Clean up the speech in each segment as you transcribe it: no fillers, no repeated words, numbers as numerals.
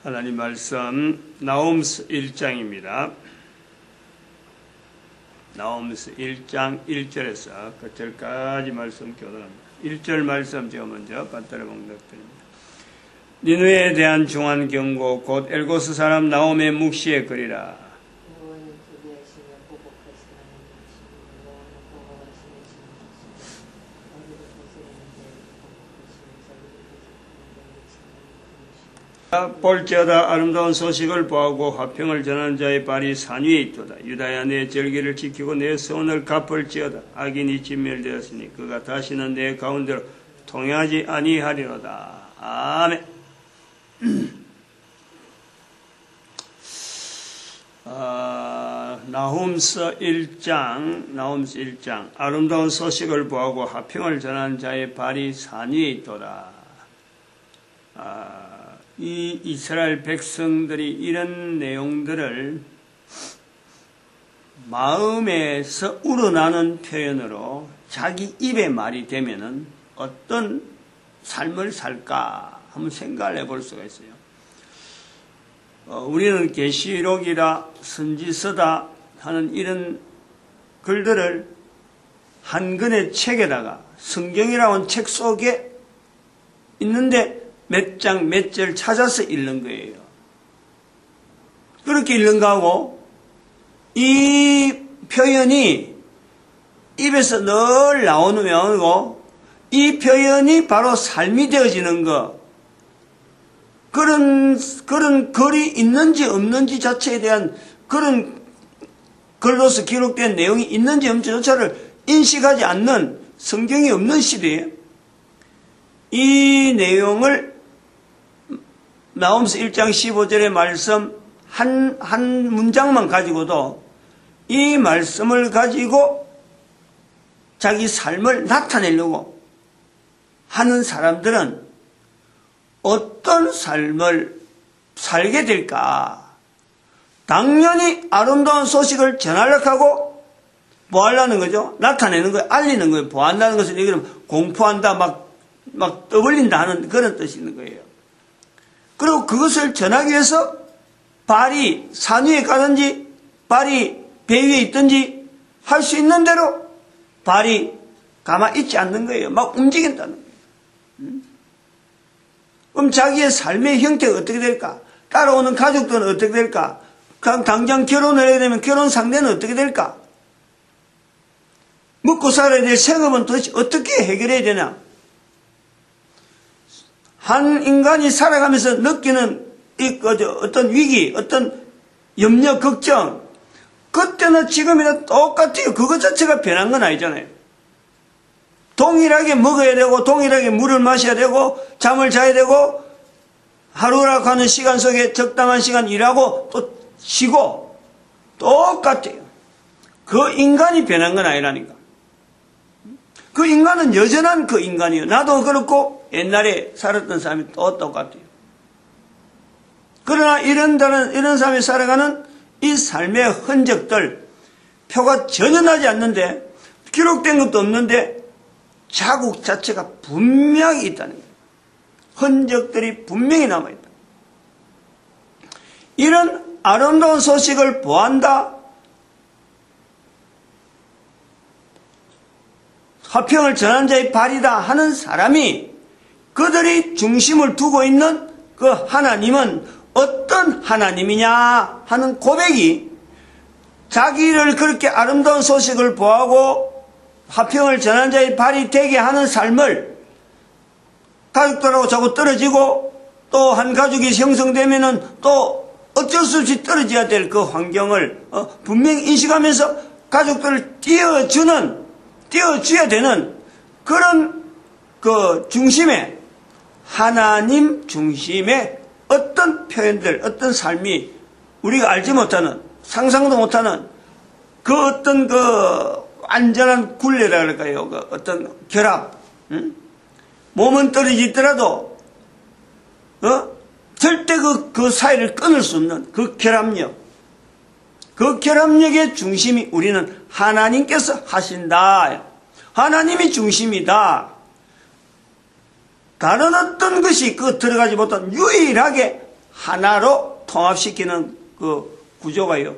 하나님 말씀 나홈스 1장입니다. 나홈스 1장 1절에서 끝절까지 말씀 교독합니다. 1절 말씀 제가 먼저 받들어 봉독드립니다. 니느웨에 대한 중한 경고 곧 엘고스 사람 나홈의 묵시에 그리라. 볼지어다 아름다운 소식을 보하고 화평을 전하는 자의 발이 산 위에 있도다. 유다야 내 절기를 지키고 내 선을 갚을지어다. 악인이 진멸되었으니 그가 다시는 내 가운데로 통행하지 아니하리로다. 아멘. 나홈스 1장 아름다운 소식을 보하고 화평을 전하는 자의 발이 산 위에 있도다. 이 이스라엘 백성들이 이런 내용들을 마음에서 우러나는 표현으로 자기 입의 말이 되면은 어떤 삶을 살까 한번 생각을 해볼 수가 있어요. 우리는 계시록이라 선지서다 하는 이런 글들을 한 권의 책에다가 성경이라는 책 속에 있는데 몇 장, 몇 절 찾아서 읽는 거예요. 그렇게 읽는 거하고, 이 표현이 입에서 늘 나오는 명이고, 이 표현이 바로 삶이 되어지는 거, 그런 글이 있는지 없는지 자체에 대한 그런 글로서 기록된 내용이 있는지 없는지조차를 인식하지 않는 성경이 없는 시대에 이 내용을 나홈스 1장 15절의 말씀 한 문장만 가지고도 이 말씀을 가지고 자기 삶을 나타내려고 하는 사람들은 어떤 삶을 살게 될까? 당연히 아름다운 소식을 전하려고 하고 뭐 하려는 거죠? 나타내는 거예요. 알리는 거예요. 보한다는 것은 이거는 공포한다, 막 떠벌린다 하는 그런 뜻이 있는 거예요. 그리고 그것을 전하기 위해서 발이 산 위에 가든지 발이 배 위에 있든지 할 수 있는 대로 발이 가만히 있지 않는 거예요. 막 움직인다는 거예요. 그럼 자기의 삶의 형태가 어떻게 될까? 따라오는 가족들은 어떻게 될까? 당장 결혼을 해야 되면 결혼 상대는 어떻게 될까? 먹고 살아야 될 생업은 도대체 어떻게 해결해야 되냐? 한 인간이 살아가면서 느끼는 어떤 위기, 어떤 염려, 걱정, 그때나 지금이나 똑같아요. 그것 자체가 변한 건 아니잖아요. 동일하게 먹어야 되고, 동일하게 물을 마셔야 되고, 잠을 자야 되고, 하루라고 하는 시간 속에 적당한 시간 일하고, 또 쉬고, 똑같아요. 그 인간이 변한 건 아니라니까. 그 인간은 여전한 그 인간이에요. 나도 그렇고 옛날에 살았던 사람이 또 똑같아요. 그러나 이런 사람이 살아가는 이 삶의 흔적들, 표가 전혀 나지 않는데, 기록된 것도 없는데 자국 자체가 분명히 있다는 거예요. 흔적들이 분명히 남아있다. 이런 아름다운 소식을 보한다, 화평을 전하는 자의 발이다 하는 사람이 그들이 중심을 두고 있는 그 하나님은 어떤 하나님이냐 하는 고백이 자기를 그렇게 아름다운 소식을 보하고 화평을 전하는 자의 발이 되게 하는 삶을 가족들하고 자꾸 떨어지고 또 한 가족이 형성되면은 또 어쩔 수 없이 떨어져야 될 그 환경을 분명히 인식하면서 가족들을 띄워줘야 되는 그런 그 중심에 하나님 중심의 어떤 표현들, 어떤 삶이 우리가 알지 못하는, 상상도 못하는 그 어떤 그 안전한 굴레라 그럴까요? 그 어떤 결합, 몸은 떨어지더라도 절대 그 사이를 끊을 수 없는 그 결합력, 그 결합력의 중심이 우리는 하나님께서 하신다. 하나님이 중심이다. 다른 어떤 것이 그 들어가지 못한 유일하게 하나로 통합시키는 그 구조가요,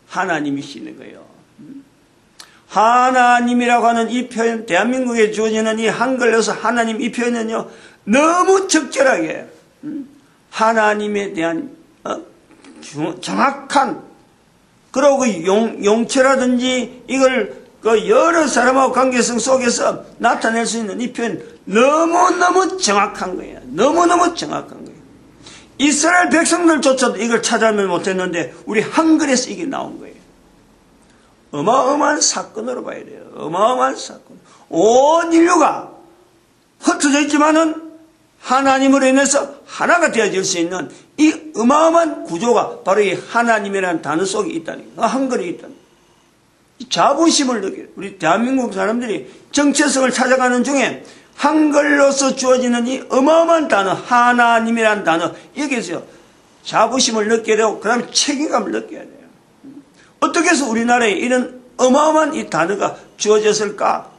하나님이시는 거예요. 하나님이라고 하는 이 표현, 대한민국에 주어지는 이 한글로서 하나님 이 표현은요, 너무 적절하게 하나님에 대한 정확한, 그리고 그 용처라든지 이걸 그 여러 사람하고 관계성 속에서 나타낼 수 있는 이 표현 너무너무 정확한 거예요. 너무너무 정확한 거예요. 이스라엘 백성들조차도 이걸 찾아내지 못했는데 우리 한글에서 이게 나온 거예요. 어마어마한 사건으로 봐야 돼요. 어마어마한 사건. 온 인류가 흩어져 있지만은 하나님으로 인해서 하나가 되어질 수 있는 이 어마어마한 구조가 바로 이 하나님이라는 단어 속에 있다는 거예요. 한글에 있다는 거예요. 자부심을 느껴요. 우리 대한민국 사람들이 정체성을 찾아가는 중에 한글로서 주어지는 이 어마어마한 단어, 하나님이라는 단어, 여기에서 자부심을 느껴야 되고, 그 다음에 책임감을 느껴야 돼요. 어떻게 해서 우리나라에 이런 어마어마한 이 단어가 주어졌을까?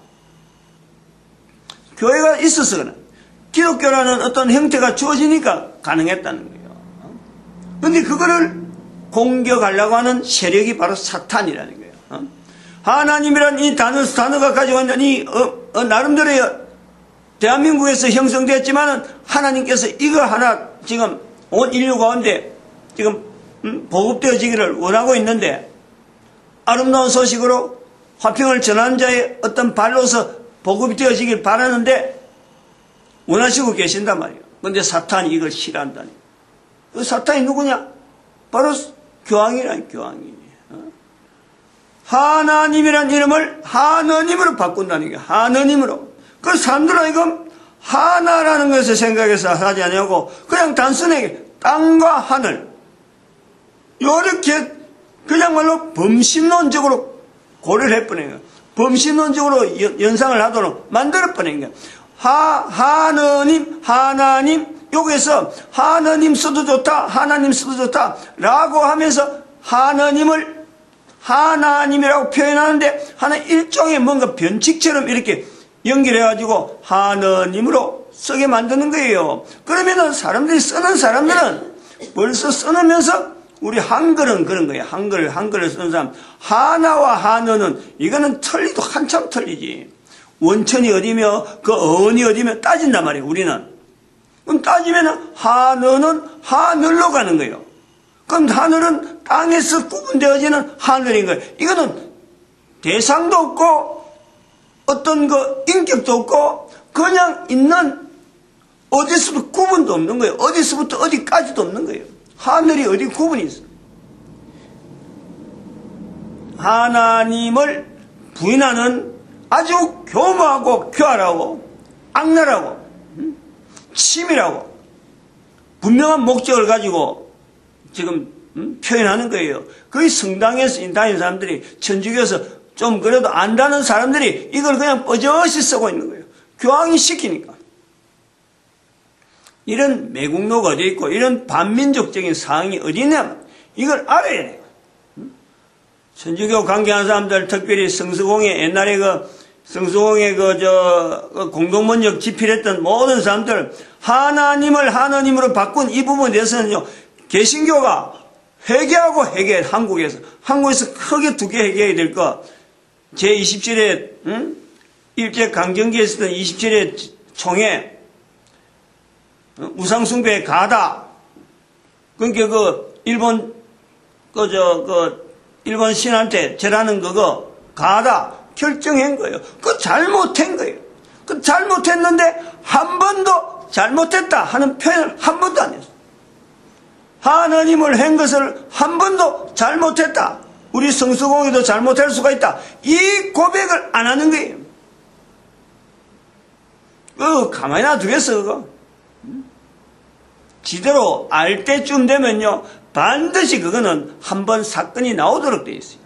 교회가 있어서 그래. 기독교라는 어떤 형태가 주어지니까 가능했다는 거예요. 그런데 그거를 공격하려고 하는 세력이 바로 사탄이라는 거예요. 하나님이란 이 단어가 가지고 있는 이 나름대로의 대한민국에서 형성됐지만은 하나님께서 이거 하나 지금 온 인류 가운데 지금 보급되어지기를 원하고 있는데, 아름다운 소식으로 화평을 전하는 자의 어떤 발로서 보급이 되어지길 바라는데 원하시고 계신단 말이에요. 그런데 사탄이 이걸 싫어한다니. 그 사탄이 누구냐? 바로 교황이란 교황이에요. 하나님이란 이름을 하느님으로 바꾼다는 게 하느님으로. 그 사람들은 이거 하나라는 것을 생각해서 하지 않냐고 그냥 단순하게 땅과 하늘 이렇게 그냥말로 범신론적으로 고려를 해버린 거예요. 범신론적으로 연상을 하도록 만들어버린 거예요. 하나님 여기에서 하나님 써도 좋다, 하나님 써도 좋다 라고 하면서 하나님을 하나님이라고 표현하는데 하나 일종의 뭔가 변칙처럼 이렇게 연결해가지고 하느님으로 쓰게 만드는 거예요. 그러면은 사람들이 쓰는 사람들은 벌써 써놓으면서 우리 한글은 그런 거예요. 한글을 쓰는 사람. 하나와 하느는 이거는 틀리도 한참 틀리지. 원천이 어디며 그 어원이 어디며 따진단 말이에요. 우리는. 그럼 따지면은 하느는 하늘로 가는 거예요. 그럼 하늘은 땅에서 구분되어지는 하늘인 거예요. 이거는 대상도 없고 어떤 그 인격도 없고 그냥 있는 어디서부터 구분도 없는 거예요. 어디서부터 어디까지도 없는 거예요. 하늘이 어디 구분이 있어. 하나님을 부인하는 아주 교모하고 교활하고 악랄하고 치밀하고 분명한 목적을 가지고 지금 표현하는 거예요. 거의 성당에서 다니는 사람들이 천주교에서 좀 그래도 안다는 사람들이 이걸 그냥 뻐젓이 쓰고 있는 거예요. 교황이 시키니까. 이런 매국노가 어디 있고 이런 반민족적인 상황이 어디 있냐면 이걸 알아야 돼요. 천주교 관계하는 사람들, 특별히 성수공회 옛날에 성수공회 공동번역 집필했던 모든 사람들 하나님을 하나님으로 바꾼 이 부분에 대해서는요, 개신교가 회개하고 회개, 한국에서 크게 두 개 회개해야 될 거. 제27회 일제강점기에 있었던 27회 총회 우상숭배 가다. 그러니까 일본 신한테 절하는 그거 가다 결정한 거예요. 그 잘못한 거예요. 그 잘못했는데 한 번도 잘못했다 하는 표현을 한 번도 안 했어요. 하나님을 한 것을 한 번도 잘못했다. 우리 성수공회도 잘못할 수가 있다. 이 고백을 안 하는 거예요. 가만히 놔두겠어, 그거. 지대로 알 때쯤 되면요, 반드시 그거는 한번 사건이 나오도록 되어 있어요.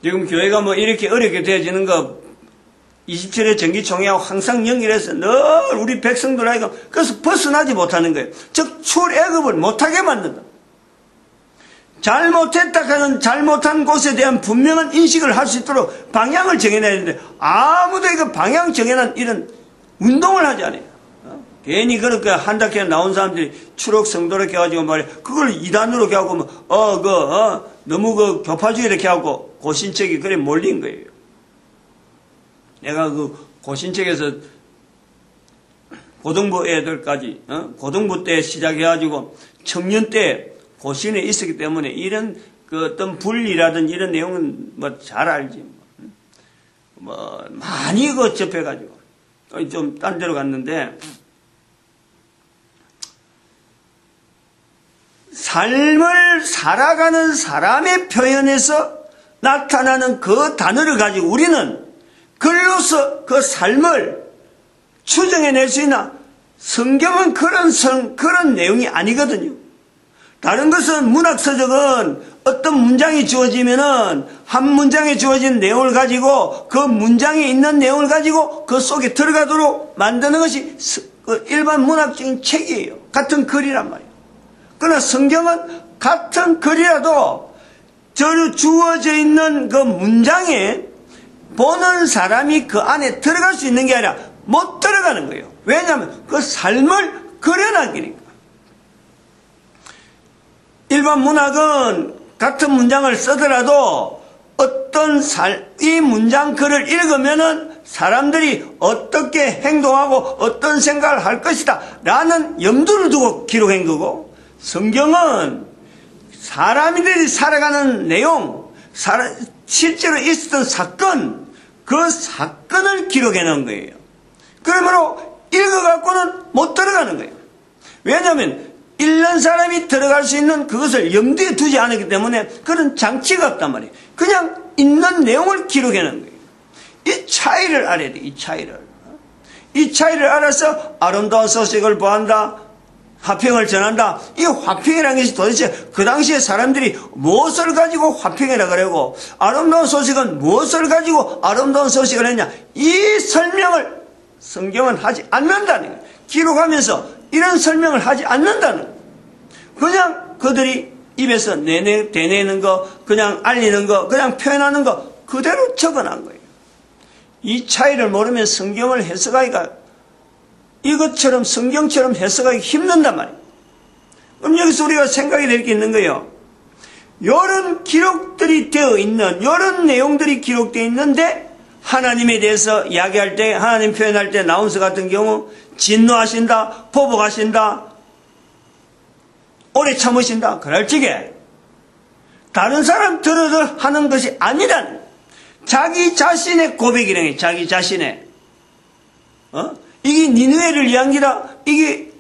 지금 교회가 이렇게 어렵게 되어지는 거, 27회 정기총회하고 항상 연결해서 늘 우리 백성들하고 그래서 벗어나지 못하는 거예요. 즉, 출애굽을 못하게 만든다. 잘못했다 하는 잘못한 곳에 대한 분명한 인식을 할 수 있도록 방향을 정해내야 되는데 아무도 이거 방향 정해놓은 이런 운동을 하지 않아요. 괜히 그렇게 한다케 나온 사람들이 추록 성도로 이렇게 해가지고 말이야. 그걸 이단으로 이렇게 하고, 너무 교파주의 이렇게 하고 고신책이 그래 몰린 거예요. 내가 그 고신책에서 고등부 애들까지, 고등부 때 시작해가지고 청년 때 고신에 있었기 때문에 이런 그 어떤 분리라든 이런 내용은 뭐 잘 알지. 많이 그 접해가지고. 좀 딴 데로 갔는데, 삶을 살아가는 사람의 표현에서 나타나는 그 단어를 가지고 우리는 글로서 그 삶을 추정해낼 수 있나? 성경은 그런 내용이 아니거든요. 다른 것은 문학서적은 어떤 문장이 주어지면은 한 문장에 주어진 내용을 가지고 그 문장에 있는 내용을 가지고 그 속에 들어가도록 만드는 것이 일반 문학적인 책이에요. 같은 글이란 말이에요. 그러나 성경은 같은 글이라도 주어져 있는 그 문장에 보는 사람이 그 안에 들어갈 수 있는 게 아니라 못 들어가는 거예요. 왜냐하면 그 삶을 그려놨으니까. 일반 문학은 같은 문장을 쓰더라도 이 문장 글을 읽으면은 사람들이 어떻게 행동하고 어떤 생각을 할 것이다 라는 염두를 두고 기록한 거고, 성경은 사람들이 살아가는 내용, 실제로 있었던 사건, 그 사건을 기록해 놓은 거예요. 그러므로 읽어갖고는 못 들어가는 거예요. 왜냐하면 읽는 사람이 들어갈 수 있는 그것을 염두에 두지 않았기 때문에 그런 장치가 없단 말이에요. 그냥 있는 내용을 기록해 놓은 거예요. 이 차이를 알아야 돼. 이 차이를 알아서 아름다운 소식을 보한다, 화평을 전한다. 이 화평이라는 것이 도대체 그 당시에 사람들이 무엇을 가지고 화평이라 그러고 아름다운 소식은 무엇을 가지고 아름다운 소식을 했냐, 이 설명을 성경은 하지 않는다는 거예요. 기록하면서 이런 설명을 하지 않는다는 거예요. 그냥 그들이 입에서 대내는 거, 그냥 알리는 거, 그냥 표현하는 거 그대로 적어놓은 거예요. 이 차이를 모르면 성경을 해석하기가, 이것처럼 성경처럼 해석하기 힘든단 말이에요. 그럼 여기서 우리가 생각이 될 게 있는 거예요. 이런 기록들이 되어 있는, 이런 내용들이 기록되어 있는데 하나님에 대해서 이야기할 때, 하나님 표현할 때 나운서 같은 경우 진노하신다, 보복하신다, 오래 참으신다 그럴 적에 다른 사람 들어서 하는 것이 아니란, 자기 자신의 고백이라는 게, 자기 자신의 이게 니느웨를 위한 기라, 이게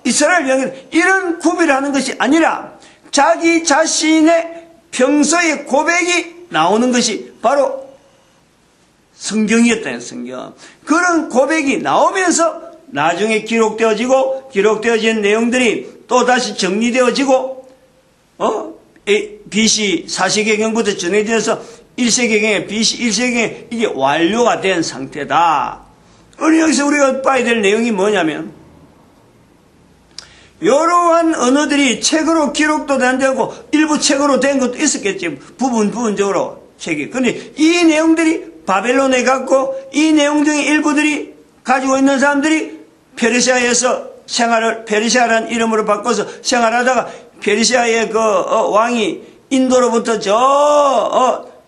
이스라엘을 위한 기라, 이런 구별을 하는 것이 아니라 자기 자신의 평소의 고백이 나오는 것이 바로 성경이었다는, 성경. 그런 고백이 나오면서 나중에 기록되어진 내용들이 또다시 정리되어지고 BC 4세기경부터 전해져서 1세기경에, BC 1세기경에 이게 완료가 된 상태다. 여기서 우리가 봐야 될 내용이 뭐냐면, 이러한 언어들이 책으로 기록도 안 되고 일부 책으로 된 것도 있었겠지, 부분적으로 책이. 근데 이 내용들이 바벨론에 갔고, 이 내용 중에 일부들이 가지고 있는 사람들이 페르시아에서 페르시아라는 이름으로 바꿔서 생활하다가 페르시아의 그 왕이 인도로부터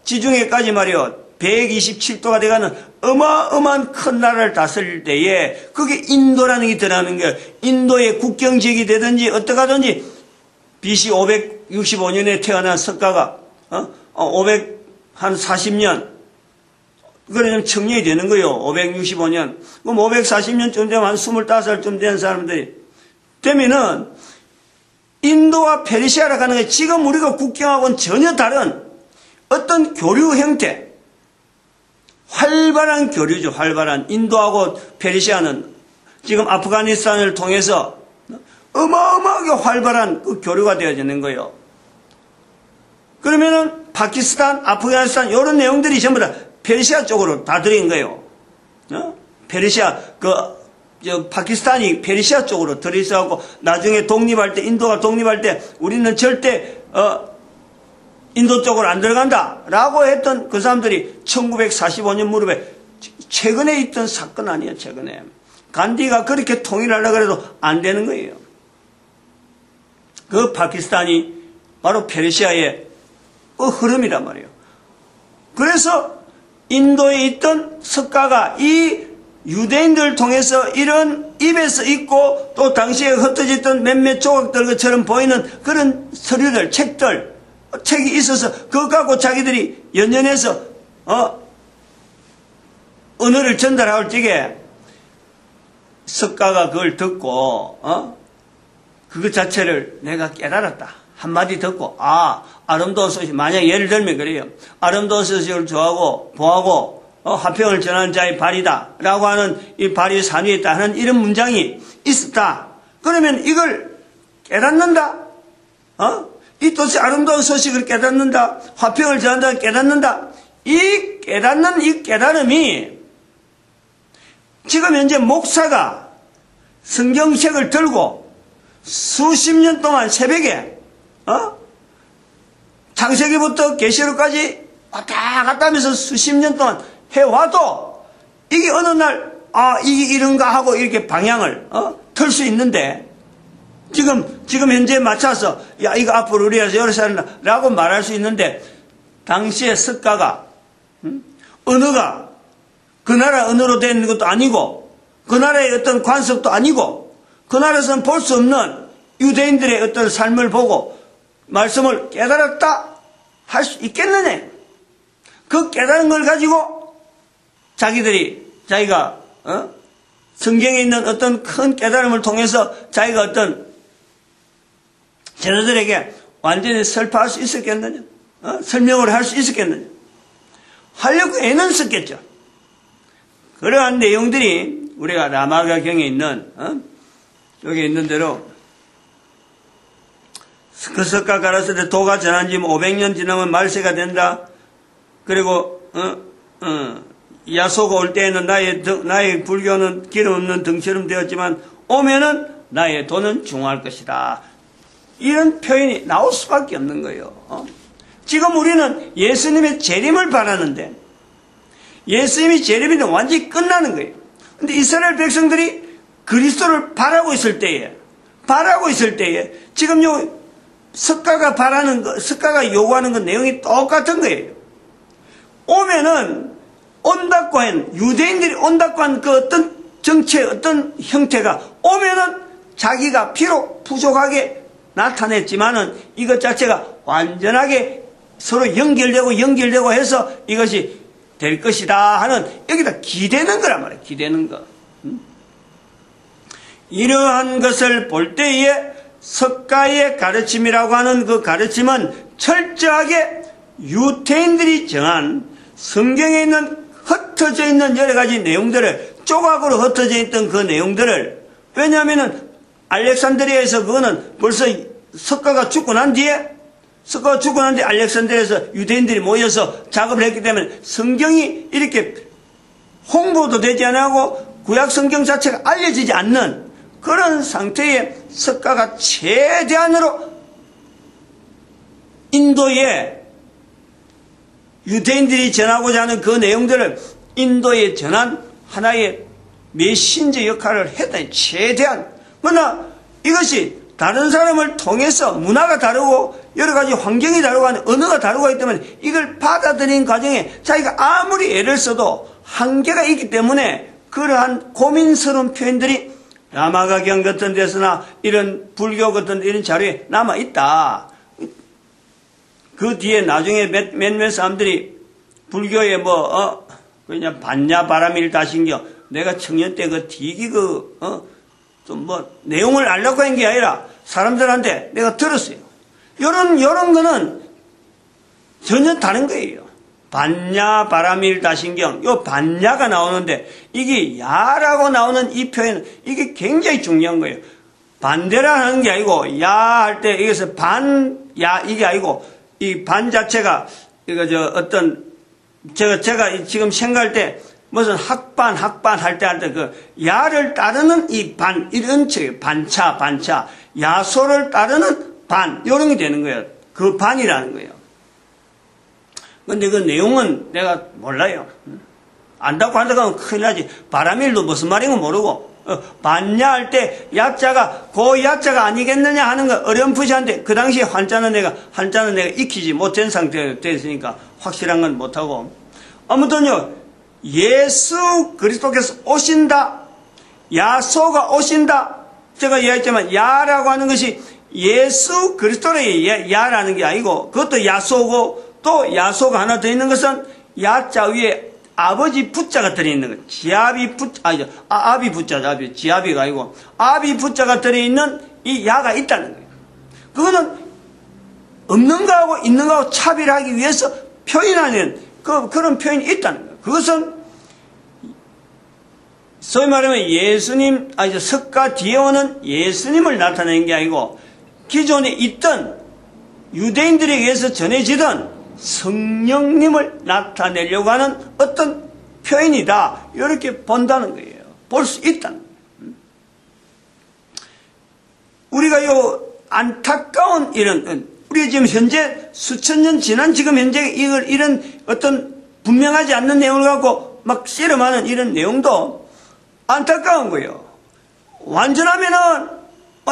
지중해까지 말이요 127도가 돼가는 어마어마한 큰 나라를 다스릴 때에 그게 인도라는 게 들어가는 거예요. 인도의 국경지역이 되든지 어떡하든지 BC 565년에 태어난 석가가 540년 그러면 청년이 되는 거예요. 565년. 그럼 540년쯤 되면 한 25살쯤 된 사람들이 되면은 인도와 페르시아라고 하는 게 지금 우리가 국경하고는 전혀 다른 어떤 교류 형태, 활발한 교류죠. 활발한. 인도하고 페르시아는 지금 아프가니스탄을 통해서 어마어마하게 활발한 그 교류가 되어지는 거예요. 그러면은 파키스탄, 아프가니스탄 이런 내용들이 전부 다 페르시아 쪽으로 다 들어인 거예요. 페르시아, 파키스탄이 페르시아 쪽으로 들어있어갖고, 나중에 독립할 때, 인도가 독립할 때, 우리는 절대, 인도 쪽으로 안 들어간다. 라고 했던 그 사람들이 1945년 무렵에, 최근에 있던 사건 아니에요, 최근에. 간디가 그렇게 통일하려고 해도 안 되는 거예요. 그 파키스탄이 바로 페르시아의 흐름이란 말이에요. 그래서 인도에 있던 석가가 이 유대인들을 통해서 이런 입에서 있고 또 당시에 흩어졌던 몇몇 조각들 것처럼 보이는 그런 서류들, 책이 있어서 그거 갖고 자기들이 연연해서 언어를 전달할 적에 석가가 그걸 듣고 그것 자체를 내가 깨달았다. 한마디 듣고 아름다운 소식, 만약 예를 들면 그래요. 아름다운 소식을 좋아하고 보하고 화평을 전하는 자의 발이다 라고 하는 이 발이 산 위에 있다 하는 이런 문장이 있었다. 그러면 이걸 깨닫는다. 이 도대체 아름다운 소식을 깨닫는다. 화평을 전한다 깨닫는다. 이 깨닫는 이 깨달음이 지금 현재 목사가 성경책을 들고 수십 년 동안 새벽에 창세기부터 계시록까지 왔다 갔다 하면서 수십 년 동안 해와도 이게 어느 날 이게 이런가 하고 이렇게 방향을 틀 수 있는데 지금 현재 맞춰서 이거 앞으로 우리가 이렇게 하라고 말할 수 있는데 당시에 석가가 언어가 그 나라 언어로 된 것도 아니고 그 나라의 어떤 관습도 아니고 그 나라에서는 볼 수 없는 유대인들의 어떤 삶을 보고 말씀을 깨달았다 할 수 있겠느냐. 그 깨달은 걸 가지고 자기가 성경에 있는 어떤 큰 깨달음을 통해서 자기가 어떤 제자들에게 완전히 설파할 수 있었겠느냐. 설명을 할 수 있었겠느냐. 하려고 애는 썼겠죠. 그러한 내용들이 우리가 라마가경에 있는 여기 있는 대로 그 석가 가라사대 도가 전한 지 500년 지나면 말세가 된다. 그리고 야소가 올 때에는 나의 불교는 기름 없는 등처럼 되었지만 오면은 나의 도는 중화할 것이다. 이런 표현이 나올 수밖에 없는 거예요. 지금 우리는 예수님의 재림을 바라는데 예수님이 재림이 완전히 끝나는 거예요. 근데 이스라엘 백성들이 그리스도를 바라고 있을 때에 지금 석가가 요구하는 그 내용이 똑같은 거예요. 오면은 온다고 한 유대인들이 온다고 한 그 어떤 정체 어떤 형태가 오면은 자기가 비록 부족하게 나타냈지만은 이것 자체가 완전하게 서로 연결되고 해서 이것이 될 것이다 하는 여기다 기대는 거란 말이에요. 기대는 거. 이러한 것을 볼 때에 석가의 가르침이라고 하는 그 가르침은 철저하게 유대인들이 정한 성경에 있는 흩어져 있는 여러 가지 내용들을 조각으로 흩어져 있던 그 내용들을 왜냐하면은 알렉산드리아에서 그거는 벌써 석가가 죽고 난 뒤에 알렉산드리아에서 유대인들이 모여서 작업을 했기 때문에 성경이 이렇게 홍보도 되지 않고 구약 성경 자체가 알려지지 않는 그런 상태에 석가가 최대한으로 인도에 유대인들이 전하고자 하는 그 내용들을 인도에 전한 하나의 메신저 역할을 했다. 최대한. 그러나 이것이 다른 사람을 통해서 문화가 다르고 여러 가지 환경이 다르고 하는 언어가 다르고 하기 때문에 이걸 받아들이는 과정에 자기가 아무리 애를 써도 한계가 있기 때문에 그러한 고민스러운 표현들이 라마가경 같은 데서나 이런 불교 같은 이런 자료에 남아있다. 그 뒤에 나중에 몇몇 사람들이 불교에 그냥 반야 바라밀 다신경 내가 청년 때 그 되게 좀 내용을 알려고 한 게 아니라 사람들한테 내가 들었어요. 요런 거는 전혀 다른 거예요. 반야 바라밀 다신경, 요 반야가 나오는데 이게 야라고 나오는 이 표현, 이게 굉장히 중요한 거예요. 반대라는 게 아니고 야 할 때 이것은 반야 이게 아니고 이 반 자체가 이거 제가 지금 생각할 때 무슨 학반 할 때 그 야를 따르는 이 반 이런 책 반차 야소를 따르는 반 이런 게 되는 거예요. 그 반이라는 거예요. 근데 그 내용은 내가 몰라요. 안다고 한다고 하면 큰일 나지. 바라밀도 무슨 말인 건 모르고 봤냐 할 때 야자가 그 야자가 아니겠느냐 하는 건 어렴풋이한데 그 당시에 한자는 내가 익히지 못한 상태였으니까 확실한 건 못하고 아무튼요 예수 그리스도께서 오신다 야소가 오신다 제가 이야기했지만 야라고 하는 것이 예수 그리스도의 야라는 게 아니고 그것도 야소고 또 야소가 하나 더 있는 것은 야자 위에 아버지 부자가 들어있는 것. 지아비 부자, 아니죠. 아비 부자죠. 지아비가 아니고. 아비 부자가 들어있는 이 야가 있다는 거예요. 그거는 없는 거하고 있는 거하고 차별하기 위해서 표현하는 그런 표현이 있다는 거예요. 그것은 소위 말하면 예수님, 석가 뒤에 오는 예수님을 나타내는 게 아니고 기존에 있던 유대인들에 의해서 전해지던 성령님을 나타내려고 하는 어떤 표현이다. 이렇게 본다는 거예요. 볼 수 있다는 거예요. 우리가 요 안타까운 우리가 지금 현재 수천 년 지난 지금 현재 이런 어떤 분명하지 않는 내용을 갖고 막 씨름하는 이런 내용도 안타까운 거예요. 완전하면은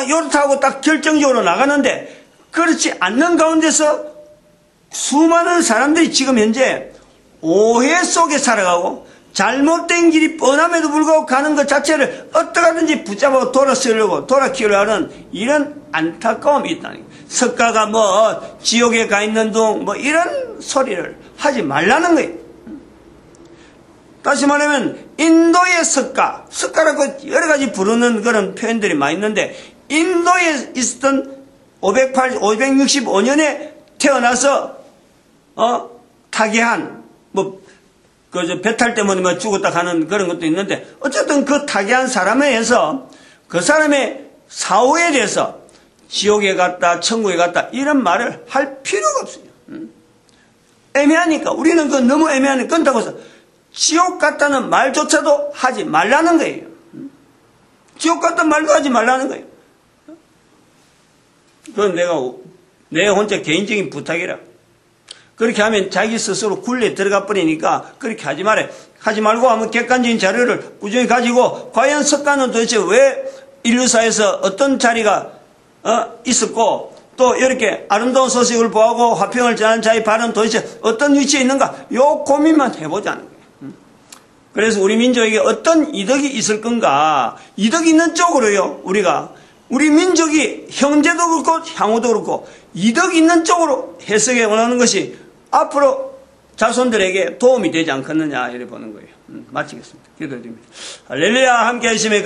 요렇다고 딱 결정적으로 나가는데 그렇지 않는 가운데서 수많은 사람들이 지금 현재 오해 속에 살아가고 잘못된 길이 뻔함에도 불구하고 가는 것 자체를 어떻게든지 붙잡아 돌아키려고 하는 이런 안타까움이 있다는 거예요. 석가가 지옥에 가 있는 둥 이런 소리를 하지 말라는 거예요. 다시 말하면 인도의 석가라고 여러 가지 부르는 그런 표현들이 많이 있는데 인도에 있었던 565년에 태어나서 타계한 배 탈 때문에 죽었다 가는 그런 것도 있는데 어쨌든 그 타계한 사람에 의해서 그 사람의 사후에 대해서 지옥에 갔다 천국에 갔다 이런 말을 할 필요가 없어요. 애매하니까 우리는 너무 애매하니까 그렇다고 해서 지옥 갔다는 말조차도 하지 말라는 거예요. 지옥 갔다는 말도 하지 말라는 거예요. 그건 내 혼자 개인적인 부탁이라. 그렇게 하면 자기 스스로 굴레에 들어가 버리니까 그렇게 하지 말아요. 하지 말고 한번 객관적인 자료를 꾸준히 가지고 과연 석가는 도대체 왜 인류사에서 어떤 자리가 있었고 또 이렇게 아름다운 소식을 보고 화평을 전하는 자의 발은 도대체 어떤 위치에 있는가 요 고민만 해보자는 거예요. 그래서 우리 민족에게 어떤 이득이 있을 건가 이득 있는 쪽으로요 우리 민족이 형제도 그렇고 향후도 그렇고 이득 있는 쪽으로 해석해 원하는 것이 앞으로 자손들에게 도움이 되지 않겠느냐 이렇게 보는 거예요. 마치겠습니다. 기도드립니다. 할렐루야 함께 하심에